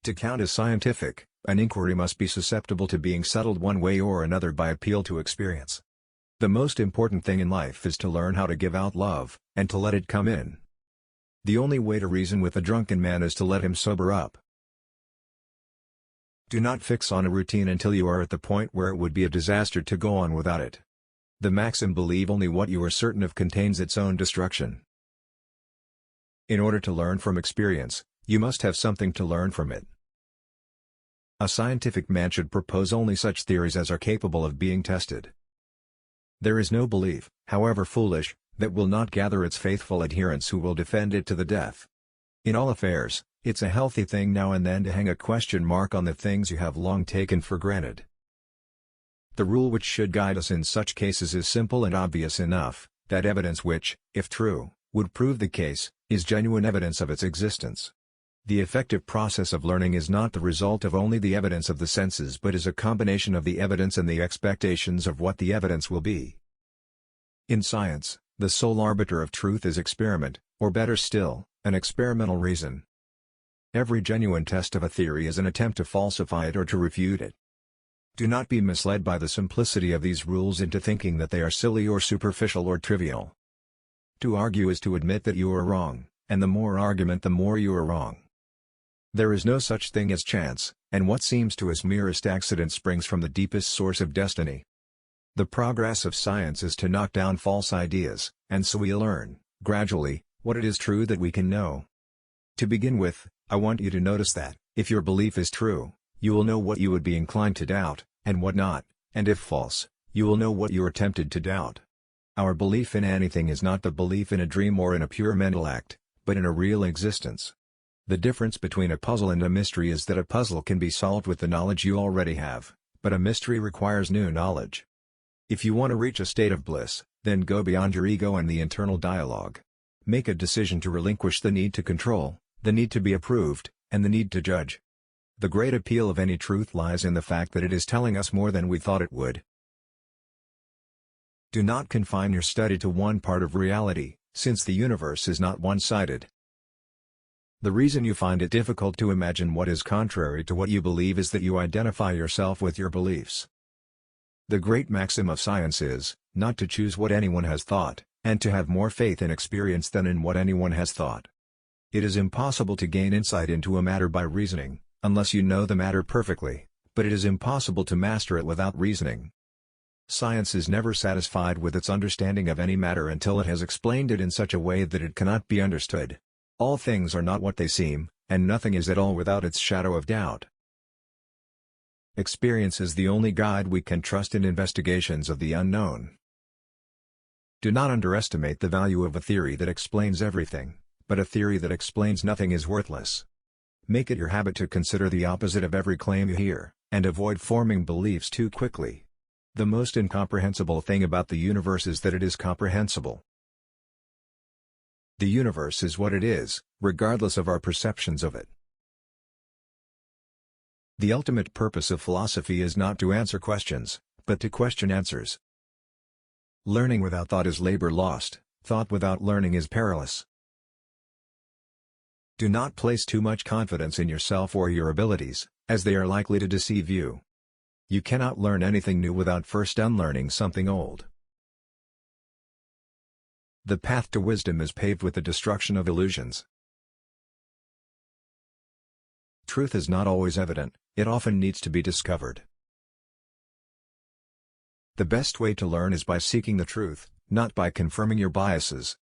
To count as scientific, an inquiry must be susceptible to being settled one way or another by appeal to experience. The most important thing in life is to learn how to give out love, and to let it come in. The only way to reason with a drunken man is to let him sober up. Do not fix on a routine until you are at the point where it would be a disaster to go on without it. The maxim "believe only what you are certain of" contains its own destruction. In order to learn from experience, you must have something to learn from it. A scientific man should propose only such theories as are capable of being tested. There is no belief, however foolish, that will not gather its faithful adherents who will defend it to the death. In all affairs, it's a healthy thing now and then to hang a question mark on the things you have long taken for granted. The rule which should guide us in such cases is simple and obvious enough, that evidence which, if true, would prove the case, is genuine evidence of its existence. The effective process of learning is not the result of only the evidence of the senses but is a combination of the evidence and the expectations of what the evidence will be. In science, the sole arbiter of truth is experiment, or better still, an experimental reason. Every genuine test of a theory is an attempt to falsify it or to refute it. Do not be misled by the simplicity of these rules into thinking that they are silly or superficial or trivial. To argue is to admit that you are wrong, and the more argument the more you are wrong. There is no such thing as chance, and what seems to us merest accident springs from the deepest source of destiny. The progress of science is to knock down false ideas, and so we learn, gradually, what it is true that we can know. To begin with, I want you to notice that, if your belief is true, you will know what you would be inclined to doubt, and what not, and if false, you will know what you are tempted to doubt. Our belief in anything is not the belief in a dream or in a pure mental act, but in a real existence. The difference between a puzzle and a mystery is that a puzzle can be solved with the knowledge you already have, but a mystery requires new knowledge. If you want to reach a state of bliss, then go beyond your ego and the internal dialogue. Make a decision to relinquish the need to control, the need to be approved, and the need to judge. The great appeal of any truth lies in the fact that it is telling us more than we thought it would. Do not confine your study to one part of reality, since the universe is not one-sided. The reason you find it difficult to imagine what is contrary to what you believe is that you identify yourself with your beliefs. The great maxim of science is, not to choose what anyone has thought, and to have more faith in experience than in what anyone has thought. It is impossible to gain insight into a matter by reasoning, unless you know the matter perfectly, but it is impossible to master it without reasoning. Science is never satisfied with its understanding of any matter until it has explained it in such a way that it cannot be understood. All things are not what they seem, and nothing is at all without its shadow of doubt. Experience is the only guide we can trust in investigations of the unknown. Do not underestimate the value of a theory that explains everything, but a theory that explains nothing is worthless. Make it your habit to consider the opposite of every claim you hear, and avoid forming beliefs too quickly. The most incomprehensible thing about the universe is that it is comprehensible. The universe is what it is, regardless of our perceptions of it. The ultimate purpose of philosophy is not to answer questions, but to question answers. Learning without thought is labor lost, thought without learning is perilous. Do not place too much confidence in yourself or your abilities, as they are likely to deceive you. You cannot learn anything new without first unlearning something old. The path to wisdom is paved with the destruction of illusions. Truth is not always evident, it often needs to be discovered. The best way to learn is by seeking the truth, not by confirming your biases.